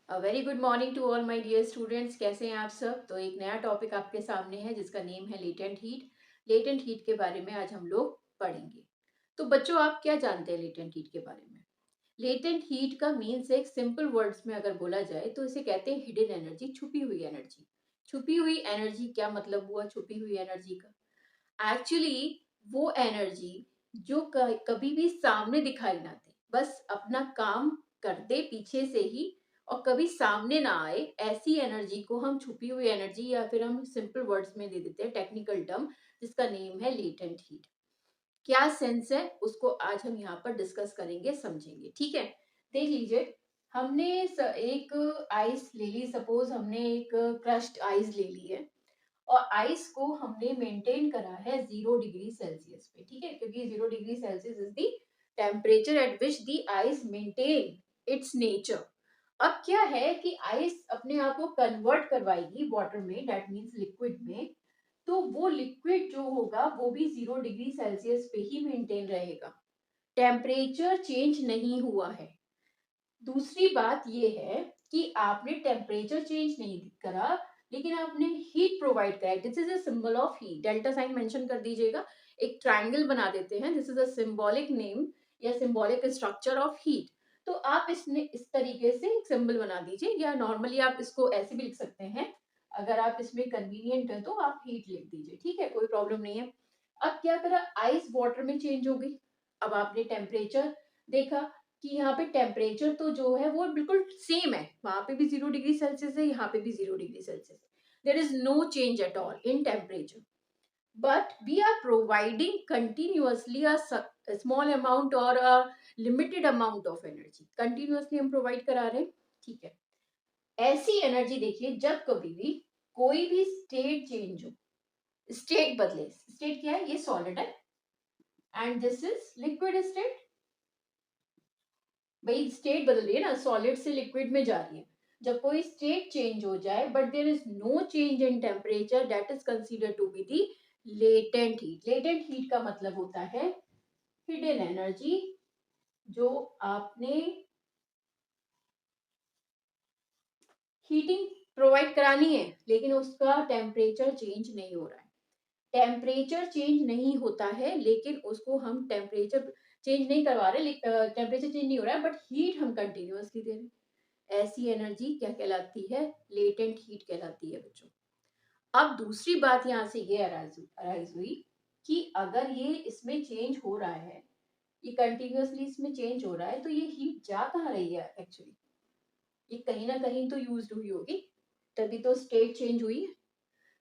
Very good morning to all my dear students. कैसे हैं आप सब। तो एक नया टॉपिक आपके सामने है जिसका नेम है लेटेंट हीट। लेटेंट हीट के बारे में आज हम लोग पढ़ेंगे। तो बच्चों, आप क्या जानते हैं लेटेंट हीट के बारे में। लेटेंट हीट का मीन्स एक सिंपल वर्ड्स में अगर बोला जाए तो इसे कहते हैं हिडन एनर्जी, छुपी हुई एनर्जी। छुपी हुई एनर्जी क्या मतलब हुआ छुपी हुई एनर्जी का। एक्चुअली वो एनर्जी जो कभी भी सामने दिखाई ना दे, बस अपना काम करते पीछे से ही और कभी सामने ना आए, ऐसी एनर्जी को हम छुपी हुई एनर्जी या फिर हम सिंपल वर्ड्स में दे देते हैं टेक्निकल टर्म जिसका नेम है लेटेंट हीट। क्या सेंस है उसको आज हम यहाँ पर डिस्कस करेंगे, समझेंगे। ठीक है, देख लीजिए। हमने एक आइस ले ली, सपोज हमने एक क्रश्ड आइस ले ली है और आइस को हमने मेंटेन करा है 0 डिग्री सेल्सियस पे। ठीक है, क्योंकि 0 degree Celsius is the temperature at which the ice maintain its nature. अब क्या है कि आइस अपने आप को कन्वर्ट करवाएगी वाटर में, दैट मीन्स लिक्विड में। तो वो लिक्विड जो होगा वो भी 0 डिग्री सेल्सियस पे ही मेंटेन रहेगा, टेम्परेचर चेंज नहीं हुआ है। दूसरी बात ये है कि आपने टेम्परेचर चेंज नहीं करा, लेकिन आपने हीट प्रोवाइड करा। This is a symbol of heat, delta sign mention कर दीजिएगा। एक ट्रायंगल बना देते हैं, this is a symbolic name या सिंबॉलिक स्ट्रक्चर ऑफ हीट। तो आप इसने इस तरीके से एक सिंबल बना दीजिए, या नॉर्मली आप इसको ऐसे भी लिख सकते हैं। अगर आप इसमें कन्वीनियंट है तो आप हीट लिख दीजिए, ठीक है, कोई प्रॉब्लम नहीं है। अब क्या करा, आइस वाटर में चेंज हो गई। अब आपने टेम्परेचर देखा कि यहाँ पे टेम्परेचर तो जो है वो बिल्कुल सेम है, वहां पे भी 0 डिग्री सेल्सियस है, यहाँ पे भी 0 डिग्री सेल्सियस है। There is no change at all in temperature, but we are providing continuously a small amount or a limited amount of energy. Continuously हम प्रोवाइड करा रहे हैं, ठीक है। ऐसी एनर्जी देखिए जब कभी भी कोई भी स्टेट चेंज हो, स्टेट बदले। स्टेट क्या है, ये सॉलिड है and this is liquid state. भाई स्टेट बदल रही है ना, सॉलिड से लिक्विड में जा रही है। जब कोई स्टेट चेंज हो जाए but there is no change in temperature, that is consider to be the latent heat. Latent heat का मतलब होता है हिडन एनर्जी, जो आपने हीटिंग प्रोवाइड करानी है लेकिन उसका टेम्परेचर चेंज नहीं हो रहा है। टेम्परेचर चेंज नहीं होता है लेकिन उसको हम टेम्परेचर चेंज नहीं करवा रहे, टेम्परेचर चेंज नहीं हो रहा है बट हीट हम कंटिन्यूअसली दे रहे हैं। ऐसी एनर्जी क्या कहलाती है, लेटेंट हीट कहलाती है बच्चों। अब दूसरी बात यहाँ से ये अराइज हुई कि अगर ये इसमें चेंज हो रहा है, ये कंटिन्यूअसली इसमें चेंज हो रहा है, तो ये हीट जा कहाँ रही है एक्चुअली। ये कहीं ना कहीं तो यूज हुई होगी, तभी तो स्टेट चेंज हुई है।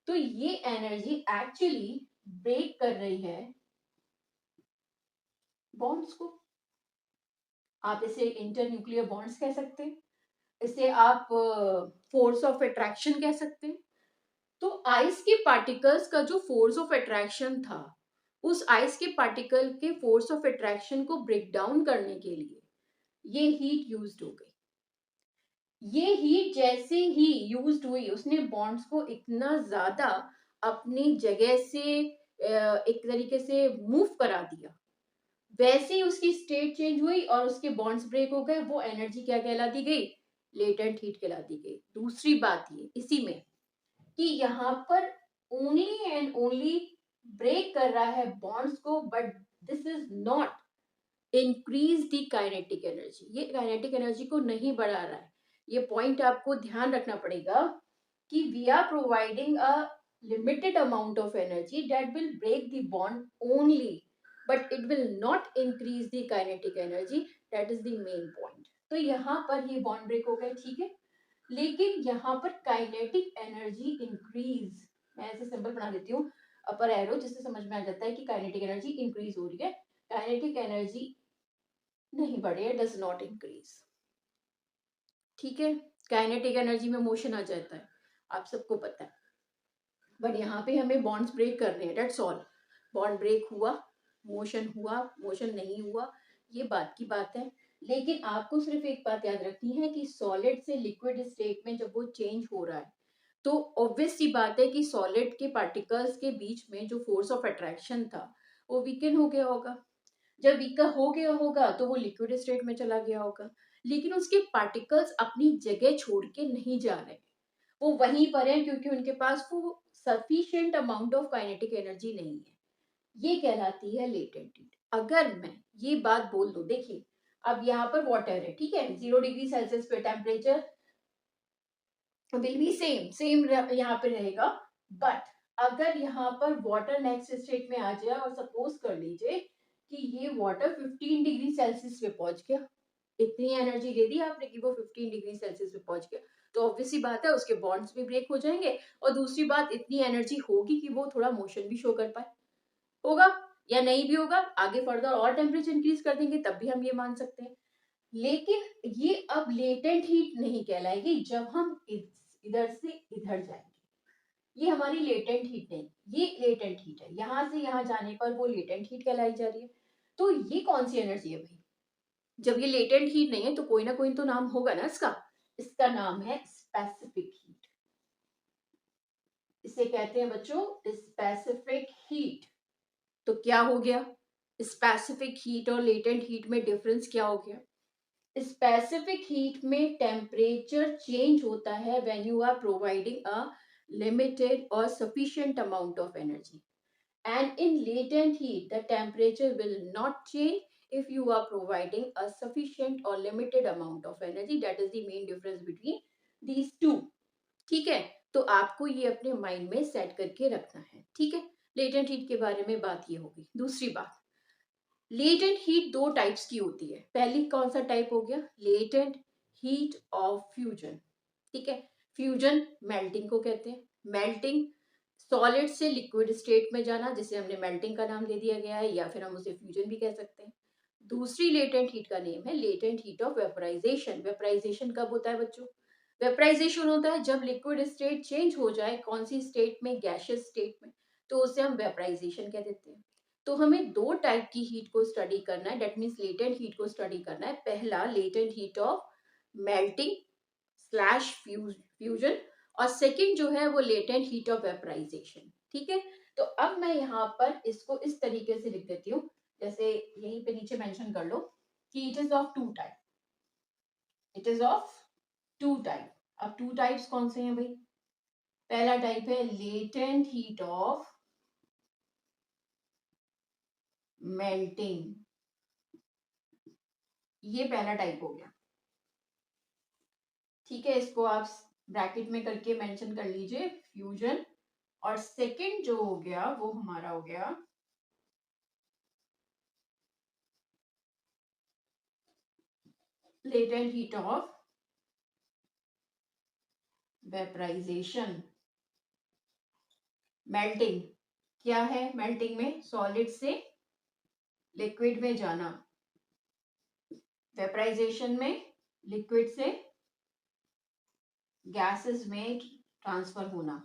तो ये एनर्जी एक्चुअली ब्रेक कर रही है बॉन्ड्स को। आप इसे इंटर न्यूक्लियर बॉन्ड्स कह सकते हैं, इसे आप फोर्स ऑफ अट्रैक्शन कह सकते हैं। तो आइस के पार्टिकल्स का जो फोर्स ऑफ अट्रैक्शन था, उस आइस के पार्टिकल के फोर्स ऑफ अट्रैक्शन को ब्रेक डाउन करने के लिए ये हीट यूज्ड हो गई। ये हीट जैसे ही यूज्ड हुई, उसने बॉन्ड्स को इतना ज्यादा अपनी जगह से एक तरीके से मूव करा दिया, वैसे ही उसकी स्टेट चेंज हुई और उसके बॉन्ड्स ब्रेक हो गए। वो एनर्जी क्या कहला दी गई, लेटेंट हीट कहला दी गई। दूसरी बात ये इसी में कि यहाँ पर ओनली एंड ओनली ब्रेक कर रहा है बॉन्ड्स को, but this is not increase the kinetic energy. ये काइनेटिक एनर्जी को नहीं बढ़ा रहा है। ये पॉइंट आपको ध्यान रखना पड़ेगा कि we are providing a limited amount of energy that will break the bond only, but it will not increase the kinetic energy. That is the main point. तो यहाँ पर ये बॉन्ड ब्रेक हो गए, ठीक है, लेकिन यहाँ पर काइनेटिक एनर्जी इंक्रीज। मैं ऐसे सिंबल बना देती हूँ अपर एरो, जिससे समझ में आ जाता है कि काइनेटिक एनर्जी इंक्रीज हो रही है। काइनेटिक एनर्जी नहीं बढ़े, डज नॉट इंक्रीज, ठीक है। काइनेटिक एनर्जी में मोशन आ जाता है, आप सबको पता है, बट यहाँ पे हमें बॉन्ड्स ब्रेक करने हैं, डेट्स ऑल। बॉन्ड ब्रेक हुआ, मोशन नहीं हुआ, ये बात की बात है। लेकिन आपको सिर्फ एक बात याद रखनी है कि सॉलिड से लिक्विड स्टेट में जब वो चेंज हो रहा है, तो ऑब्वियस सी बात है कि सॉलिड के पार्टिकल्स के बीच में जो फोर्स ऑफ अट्रैक्शन था वो वीकन हो गया होगा। जब वीकर हो गया होगा तो वो लिक्विड स्टेट में चला गया होगा। लेकिन उसके पार्टिकल्स अपनी जगह छोड़ के नहीं जा रहे, वो वहीं पर हैं क्योंकि उनके पास वो sufficient amount of kinetic energy नहीं है। ये कहलाती है लेटेंट हीट। अगर मैं ये बात बोल दूं, देखिए अब यहाँ पर वाटर है, ठीक है, 0 डिग्री सेल्सियस पे टेम्परेचर विल बी सेम यहाँ पे रहेगा। बट अगर यहाँ पर वाटर नेक्स्ट स्टेट में आ जाए और सपोज कर लीजिए कि ये वाटर 15 डिग्री सेल्सियस पे पहुंच गया, इतनी एनर्जी दे दी आपने कि वो 15 डिग्री सेल्सियस पे पहुंच गया, तो ऑब्वियसली बात है उसके बॉन्ड्स भी ब्रेक हो जाएंगे। और दूसरी बात, इतनी एनर्जी होगी कि वो थोड़ा मोशन भी शो कर पाए, होगा या नहीं भी होगा, आगे फर्दर और टेम्परेचर इंक्रीज कर देंगे तब भी हम ये मान सकते हैं। लेकिन ये अब लेटेंट हीट नहीं कहलाएगी जब हम इधर से इधर जाएंगे, ये हमारी लेटेंट हीट नहीं, ये लेटेंट हीट है, यहाँ से यहाँ जाने पर वो लेटेंट हीट कहलाई जा रही है। तो ये कौन सी एनर्जी है भाई? जब ये लेटेंट हीट नहीं है तो कोई ना कोई तो नाम होगा ना इसका। इसका नाम है स्पेसिफिक हीट। इसे कहते हैं बच्चों स्पेसिफिक हीट। तो क्या हो गया, स्पेसिफिक हीट और लेटेंट हीट में डिफरेंस क्या हो गया? स्पेसिफिक हीट में टेम्परेचर चेंज होता है when you are providing a limited or sufficient amount of energy, and in latent heat the temperature will not change if you are providing a sufficient or limited amount of energy. That is the main difference between these two. ठीक है, तो आपको ये अपने mind में set करके रखना है, ठीक है। लेटेंट हीट के बारे में बात ये होगी। दूसरी बात, लेटेंट हीट दो टाइप्स की होती है। पहली कौन सा टाइप हो गया? लेटेंट हीट ऑफ फ्यूजन, ठीक है। फ्यूजन मेल्टिंग को कहते हैं। मेल्टिंग, सॉलिड से लिक्विड स्टेट में जाना, जिसे हमने मेल्टिंग का नाम दे दिया गया है, या फिर हम उसे फ्यूजन भी कह सकते हैं। दूसरी लेटेंट हीट का नेम है latent heat of vaporisation. Vaporisation कब होता है बच्चों? वेपराइजेशन होता है जब लिक्विड स्टेट चेंज हो जाए, कौन सी स्टेट में? गैसियस स्टेट में, तो उसे हम वेपराइजेशन कह देते हैं। तो हमें दो टाइप की हीट को स्टडी करना है, डेट मीन्स लेटेंट हीट को स्टडी करना है। पहला latent heat of melting slash fusion, और सेकंड जो है वो लेटेंट हीट ऑफ वेपराइजेशन, ठीक है। तो अब मैं यहाँ पर इसको इस तरीके से लिख देती हूँ, जैसे यहीं पे नीचे मेंशन कर लो कि it is of two type, it is of two type. अब टू टाइप्स कौन से हैं भाई? पहला टाइप है लेटेंट हीट ऑफ मेल्टिंग, ये पहला टाइप हो गया, ठीक है। इसको आप ब्रैकेट में करके मेंशन कर लीजिए, फ्यूजन। और सेकंड जो हो गया वो हमारा हो गया latent heat of vaporisation. Melting क्या है? मेल्टिंग में सॉलिड से लिक्विड में जाना, वेपराइजेशन में लिक्विड से गैसेस में ट्रांसफर होना।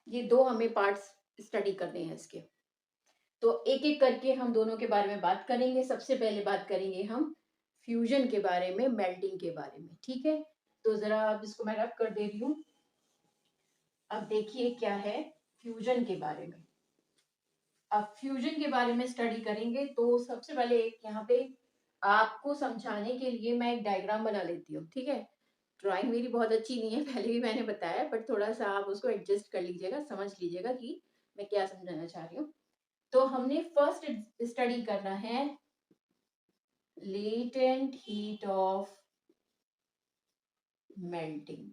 ये दो हमें पार्ट्स स्टडी करने हैं इसके। तो एक एक करके हम दोनों के बारे में बात करेंगे। सबसे पहले बात करेंगे हम फ्यूजन के बारे में, मेल्टिंग के बारे में, ठीक है। तो जरा अब इसको मैं रब कर दे रही हूँ। अब देखिए क्या है फ्यूजन के बारे में। अब फ्यूजन के बारे में स्टडी करेंगे तो सबसे पहले एक यहाँ पे आपको समझाने के लिए मैं एक डायग्राम बना लेती हूँ, ठीक है। ड्राइंग मेरी बहुत अच्छी नहीं है, पहले भी मैंने बताया, बट थोड़ा सा आप उसको एडजस्ट कर लीजिएगा, समझ लीजिएगा कि मैं क्या समझाना चाह रही हूँ। तो हमने फर्स्ट स्टडी करना है लेटेंट हीट ऑफ मेल्टिंग।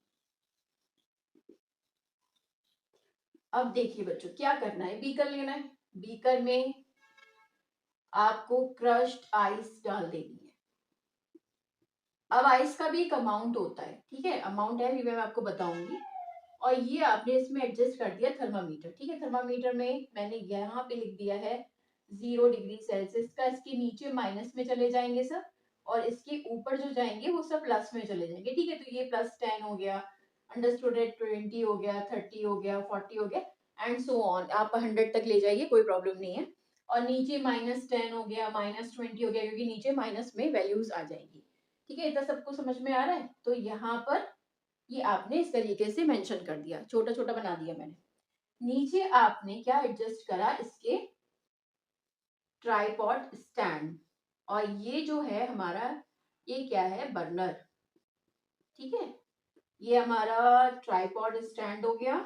अब देखिए बच्चों क्या करना है, बीकर लेना है, बीकर में आपको क्रश्ड आइस डाल देनी है। अब आइस का भी एक अमाउंट होता है, ठीक है, अमाउंट है भी मैं आपको बताऊंगी। और ये आपने इसमें एडजस्ट कर दिया थर्मामीटर, ठीक है। थर्मामीटर में मैंने यहाँ पे लिख दिया है 0 डिग्री सेल्सियस का, इसके नीचे माइनस में चले जाएंगे सब, और इसके ऊपर जो जाएंगे वो सब प्लस में चले जाएंगे, ठीक है। तो ये +10 हो गया, अंडरस्टूड 20 हो गया, 30 हो गया, 40 हो गया, एंड सो ऑन। आप 100 तक ले जाइए, कोई प्रॉब्लम नहीं है। और नीचे -10 हो गया, -20 हो गया, क्योंकि नीचे माइनस में वैल्यूज आ जाएंगी, ठीक है। इतना सबको समझ में आ रहा है? तो यहाँ पर ये आपने इस तरीके से मेंशन कर दिया, छोटा छोटा बना दिया मैंने। नीचे आपने क्या एडजस्ट करा? इसके ट्राइपॉड स्टैंड। और ये जो है हमारा ये क्या है? बर्नर। ठीक है, ये हमारा ट्राइपॉड स्टैंड हो गया,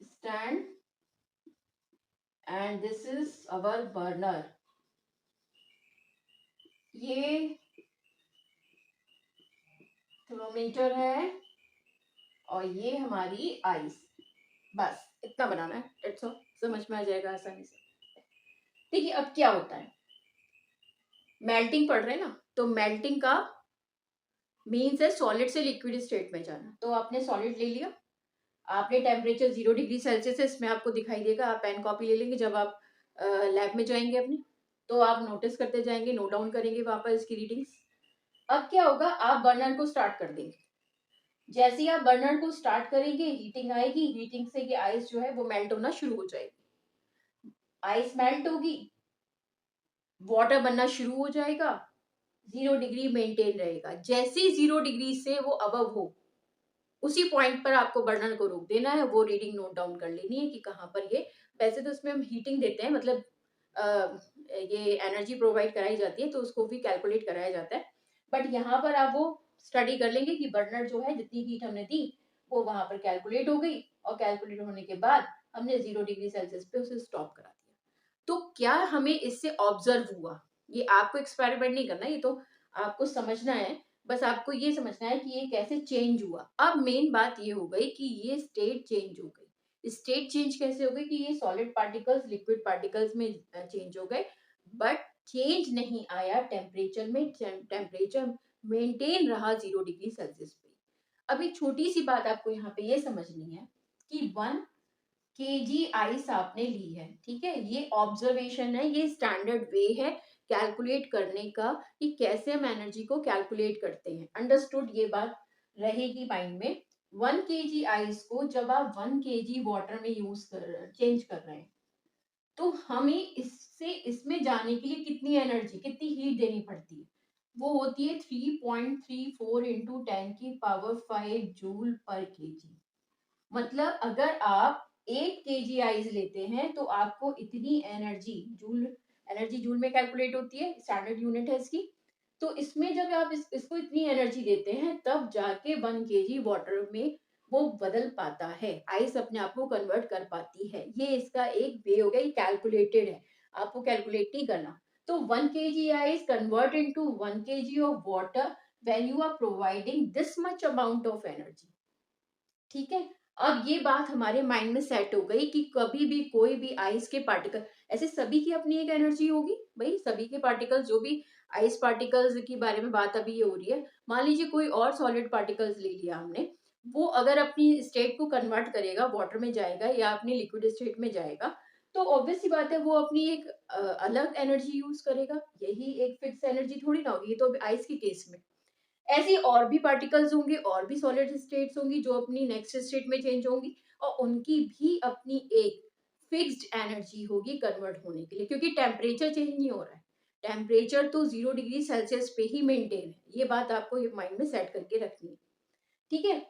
stand, and this is our burner. ये थर्मोमीटर है और ये हमारी आइस। बस इतना बनाना है, इट्स ऑल, समझ में आ जाएगा आसानी से। देखिए अब क्या होता है, मेल्टिंग पढ़ रहे हैं ना, तो मेल्टिंग का मीन्स है सॉलिड से लिक्विड स्टेट में जाना। तो आपने सॉलिड ले लिया, आपने टेम्परेचर 0 डिग्री सेल्सियस है, इसमें आपको दिखाई देगा, आप पेन कॉपी ले लेंगे जब आप लैब में जाएंगे अपने, तो आप नोटिस करते जाएंगे, नोट डाउन करेंगे वहां पर इसकी रीडिंग्स। अब क्या होगा, आप बर्नर को स्टार्ट कर देंगे। जैसे ही आप बर्नर को स्टार्ट करेंगे, हीटिंग आएगी, हीटिंग से ये आइस जो है वो मेल्ट होना शुरू हो जाएगी। आइस मेल्ट होगी, वाटर बनना शुरू हो जाएगा, 0 डिग्री मेंटेन रहेगा। जैसे ही 0 डिग्री से वो अबव हो, उसी पॉइंट पर आपको बर्नर को रोक देना है, वो रीडिंग नोट डाउन कर लेनी है कि कहाँ पर ये, वैसे तो इसमें हम हीटिंग देते हैं, मतलब ये एनर्जी प्रोवाइड कराई जाती है, तो उसको भी कैलकुलेट कराया जाता है। बट यहाँ पर आप वो स्टडी कर लेंगे कि बर्नर जो है जितनी हीट हमने दी वो वहां पर कैलकुलेट हो गई, और कैलकुलेट होने के बाद हमने 0 डिग्री सेल्सियस पे उसे स्टॉप करा दिया। तो क्या हमें इससे ऑब्जर्व हुआ, ये आपको एक्सपेरिमेंट नहीं करना, ये तो आपको समझना है, बस आपको ये समझना है कि ये कैसे चेंज हुआ। अब मेन बात ये हो गई कि ये स्टेट चेंज हो गई। स्टेट चेंज कैसे हो गई कि ये सॉलिड पार्टिकल्स लिक्विड पार्टिकल्स में चेंज हो गए, बट चेंज नहीं आया टेम्परेचर में, टेम्परेचर मेंटेन रहा 0 डिग्री सेल्सियस पे। अब एक छोटी सी बात आपको यहाँ पे ये समझनी है कि 1 kg आइस आपने ली है, ठीक है, ये ऑब्जर्वेशन है, ये स्टैंडर्ड वे है कैलकुलेट करने का कि कैसे हम एनर्जी को कैलकुलेट करते हैं। अंडरस्टूड, ये बात रहेगी माइंड में। 1 kg आइस को जब आप 1 kg वाटर में यूज कर चेंज कर रहे हैं, तो हमें इससे इसमें जाने के लिए कितनी एनर्जी, कितनी हीट देनी पड़ती है, वो होती है 3.34 इंटू 10 की पावर 5 जूल पर केजी। मतलब अगर आप 1 kg आइस लेते हैं तो आपको इतनी एनर्जी, जूल, एनर्जी जूल में कैलकुलेट होती है, स्टैंडर्ड यूनिट है इसकी। तो इसमें जब आप इसको इतनी एनर्जी देते हैं तब जाके 1 kg वाटर में वो बदल पाता है, आइस अपने आप को कन्वर्ट कर पाती है। ये इसका एक वे हो गया, ये कैलकुलेटेड है, आपको कैलकुलेट नहीं करना। तो 1 kg ice convert into 1 kg of water when you are providing this much amount of energy. ठीक है, अब ये बात हमारे माइंड में सेट हो गई कि कभी भी कोई भी आइस के पार्टिकल, ऐसे सभी की अपनी एक एनर्जी होगी भाई, सभी के पार्टिकल्स, जो भी आइस पार्टिकल्स की बारे में बात अभी ये हो रही है, मान लीजिए कोई और सॉलिड पार्टिकल्स ले लिया हमने, वो अगर अपनी स्टेट को कन्वर्ट करेगा, वाटर में जाएगा या अपनी लिक्विड स्टेट में जाएगा, तो ऑब्वियस सी बात है वो अपनी एक अलग एनर्जी यूज करेगा, यही एक फिक्स एनर्जी थोड़ी ना होगी, ये तो आइस के केस में। ऐसे और भी पार्टिकल्स होंगे, और भी सॉलिड स्टेट्स होंगी जो अपनी नेक्स्ट स्टेट में चेंज होंगी, और उनकी भी अपनी एक फिक्स्ड एनर्जी होगी कन्वर्ट होने के लिए, क्योंकि टेम्परेचर चेंज नहीं हो रहा है, टेम्परेचर तो 0 डिग्री सेल्सियस पे ही मेंटेन है। ये बात आपको माइंड में सेट करके रखनी है, ठीक है।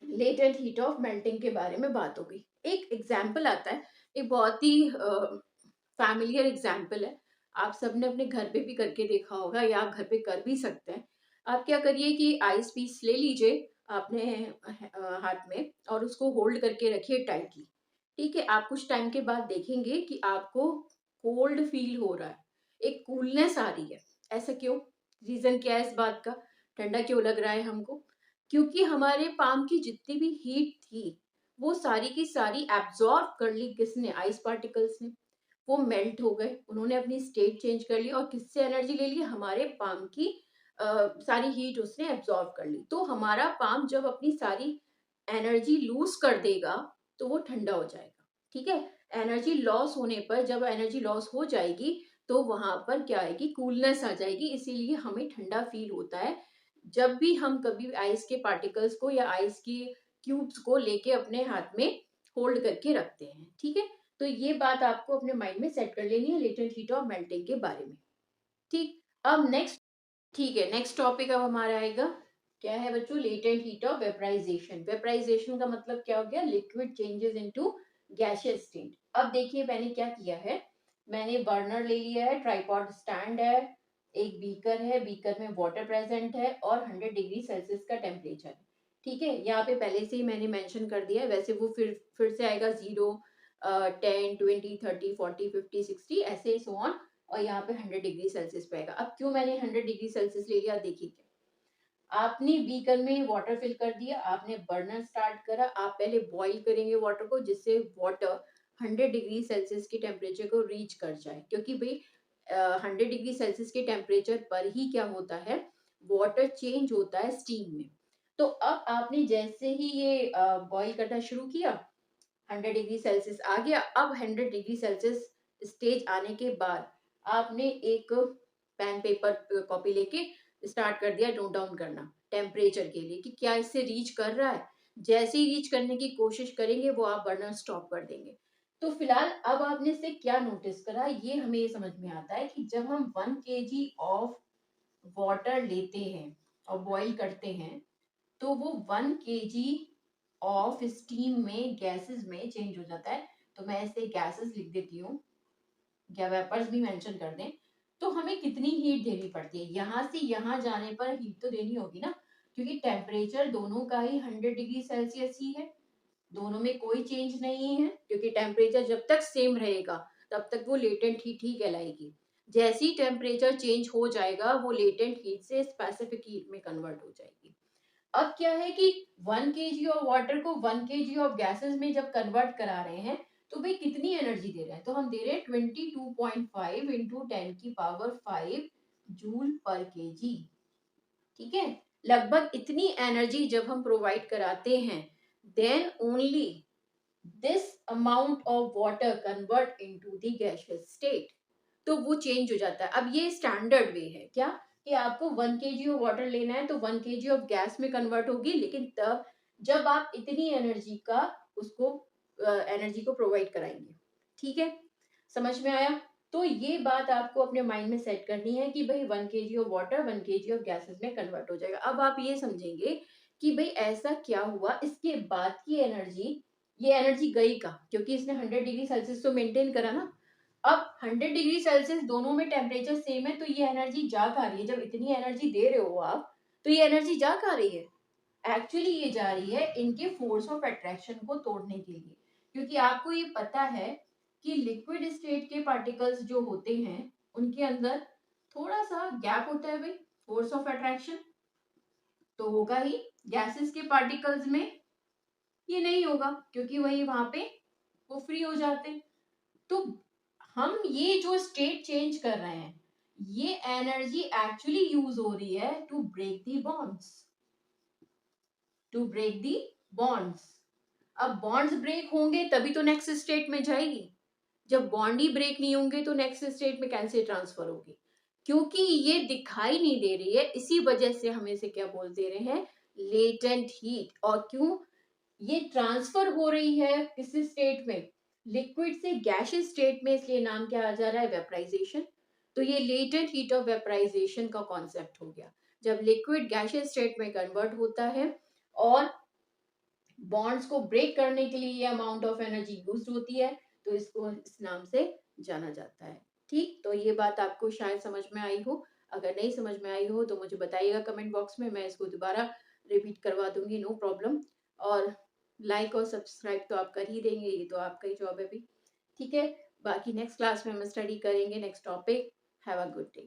लेटेंट हीट ऑफ मेल्टिंग के बारे में बात हो गई। एक एग्जाम्पल आता है, एक बहुत ही फैमिलियर एग्जाम्पल है, आप सबने अपने घर पे भी करके देखा होगा या आप घर पे कर भी सकते हैं। आप क्या करिए कि आइस पीस ले लीजिए अपने हाथ में और उसको होल्ड करके रखिए टाइटली। ठीक है, आप कुछ टाइम के बाद देखेंगे कि आपको कोल्ड फील हो रहा है, एक कूलनेस आ रही है। ऐसा क्यों, रीजन क्या है इस बात का, ठंडा क्यों लग रहा है हमको? क्योंकि हमारे पाम की जितनी भी हीट थी वो सारी की सारी एब्जॉर्ब कर ली, किसने? आइस पार्टिकल्स ने। वो मेल्ट हो गए, उन्होंने अपनी स्टेट चेंज कर ली, और किससे एनर्जी ले ली? हमारे पाम की सारी हीट उसने एब्जॉर्ब कर ली। तो हमारा पाम जब अपनी सारी एनर्जी लूज कर देगा तो वो ठंडा हो जाएगा, ठीक है। एनर्जी लॉस होने पर, जब एनर्जी लॉस हो जाएगी तो वहां पर क्या आएगी? कूलनेस आ जाएगी, इसीलिए हमें ठंडा फील होता है जब भी हम कभी आइस के पार्टिकल्स को या आइस की क्यूब्स को लेके अपने हाथ में होल्ड करके रखते हैं, ठीक है। तो ये बात आपको अपने माइंड में सेट कर लेनी है लेटेंट हीट ऑफ मेल्टिंग के बारे में, ठीक। अब नेक्स्ट, ठीक है, नेक्स्ट टॉपिक अब हमारा आएगा, क्या है बच्चों? Latent heat of vaporisation. Vaporisation का मतलब क्या हो गया? Liquid changes into gaseous state. अब देखिए मैंने क्या किया है, मैंने बर्नर ले लिया है, ट्राइपॉड स्टैंड है, एक बीकर है, बीकर में वाटर प्रेजेंट है और 100 डिग्री सेल्सियस का टेम्परेचर है। ठीक है, यहाँ पे पहले से ही मैंने मेंशन कर दिया है, वैसे वो फिर से आएगा 0, 10, 20, 30, 40, 50, 60 ऐसे सो ऑन, और यहाँ पे 100 डिग्री सेल्सियस पे आएगा। अब क्यों मैंने 100 डिग्री सेल्सियस ले लिया, देखिए क्या, आपने बीकर में वाटर फिल कर दिया, आपने बर्नर स्टार्ट करा, आप पहले बॉईल करेंगे वाटर को जिससे वाटर 100 डिग्री सेल्सियस के टेम्परेचर को रीच कर जाए, क्योंकि भाई 100 डिग्री सेल्सियस के टेम्परेचर पर ही क्या होता है, वाटर चेंज होता है स्टीम में। तो अब आपने जैसे ही ये बॉईल करना शुरू किया, 100 डिग्री सेल्सियस आ गया। अब 100 डिग्री सेल्सियस स्टेज आने के बाद आपने एक पेन पेपर कॉपी लेके स्टार्ट कर दिया नोट डाउन करना टेम्परेचर के लिए कि क्या इससे रीच कर रहा है। जैसे ही रीच करने की कोशिश करेंगे वो आप बर्नर स्टॉप कर देंगे। तो फिलहाल अब आपने इससे क्या नोटिस करा, ये हमें ये समझ में आता है कि जब हम 1 kg ऑफ वाटर लेते हैं और बॉईल करते हैं, तो वो 1 kg ऑफ स्टीम में गैसेस में चेंज हो जाता है। तो मैं इसे गैसेस लिख देती हूँ, या वेपर्स भी मेंशन कर दें। तो हमें कितनी हीट देनी पड़ती है, यहाँ से यहाँ जाने पर हीट तो देनी होगी ना, क्योंकि टेम्परेचर दोनों का ही 100 डिग्री सेल्सियस ही है, दोनों में कोई चेंज नहीं है, क्योंकि टेम्परेचर जब तक सेम रहेगा तब तक वो लेटेंट हीट ही कहलाएगी। जैसे ही टेम्परेचर चेंज हो जाएगा वो लेटेंट हीट से स्पेसिफिक हीट में कन्वर्ट हो जाएगी। अब क्या है कि 1 kg ऑफ वाटर को 1 kg ऑफ गैसेस में जब कन्वर्ट करा रहे हैं, तो भाई कितनी एनर्जी दे रहे हैं, तो हम दे रहे हैं 22.5 इंटू 10 की पावर 5 जूल पर केजी। ठीक है, लगभग इतनी एनर्जी जब हम प्रोवाइड कराते हैं, then only this amount of water convert into the gaseous state. तो वो चेंज हो जाता है। अब ये स्टैंडर्ड वे है क्या, कि आपको 1 kg ऑफ वाटर लेना है तो 1 kg ऑफ गैस में कन्वर्ट होगी, लेकिन तब जब आप इतनी एनर्जी का उसको एनर्जी को प्रोवाइड कराएंगे। ठीक है, समझ में आया। तो ये बात आपको अपने माइंड में सेट करनी है कि भाई 1 kg of water 1 kg of gases में कन्वर्ट हो जाएगा। अब आप ये समझेंगे कि भाई ऐसा क्या हुआ, इसके बाद की एनर्जी, ये एनर्जी गई कहाँ, क्योंकि इसने 100 डिग्री सेल्सियस तो मेंटेन करा ना। अब 100 डिग्री सेल्सियस दोनों में टेम्परेचर सेम है, तो ये एनर्जी जा कहाँ रही है, जब इतनी एनर्जी दे रहे हो आप, तो ये एनर्जी जा कहाँ रही है, एक्चुअली ये जा रही है इनके फोर्स ऑफ अट्रैक्शन को तोड़ने के लिए। क्योंकि आपको ये पता है कि लिक्विड स्टेट के पार्टिकल्स जो होते हैं उनके अंदर थोड़ा सा गैप होता है भाई, फोर्स ऑफ अट्रैक्शन तो होगा ही। गैसेस के पार्टिकल्स में ये नहीं होगा, क्योंकि वही वहां पे वो फ्री हो जाते हैं। तो हम ये जो स्टेट चेंज कर रहे हैं, ये एनर्जी एक्चुअली यूज हो रही है to break the bonds, to break the bonds. अब बॉन्ड्स ब्रेक होंगे तभी तो नेक्स्ट स्टेट में जाएगी, जब बॉन्ड ही ब्रेक नहीं होंगे तो नेक्स्ट स्टेट में कैसे ट्रांसफर होगी, क्योंकि ये दिखाई नहीं दे रही है, इसी वजह से हम इसे क्या बोल दे रहे हैं, लेटेंट हीट। और क्यों ये ट्रांसफर हो रही है किस स्टेट में, लिक्विड से गैसियस स्टेट में, इसलिए नाम क्या आ जा रहा है, वेपराइजेशन। तो ये लेटेंट हीट ऑफ वेपराइजेशन का कॉन्सेप्ट हो गया, जब लिक्विड गैसियस स्टेट में कन्वर्ट होता है और बॉन्ड्स को ब्रेक करने के लिए ये अमाउंट ऑफ एनर्जी यूज होती है, तो इसको इस नाम से जाना जाता है। ठीक, तो ये बात आपको शायद समझ में आई हो। अगर नहीं समझ में आई हो तो मुझे बताइएगा कमेंट बॉक्स में, मैं इसको दोबारा रिपीट करवा दूंगी, नो प्रॉब्लम। और लाइक और सब्सक्राइब तो आप कर ही देंगे, ये तो आपका ही जॉब है भी। ठीक है, बाकी नेक्स्ट क्लास में हम स्टडी करेंगे next topic. Have a good day.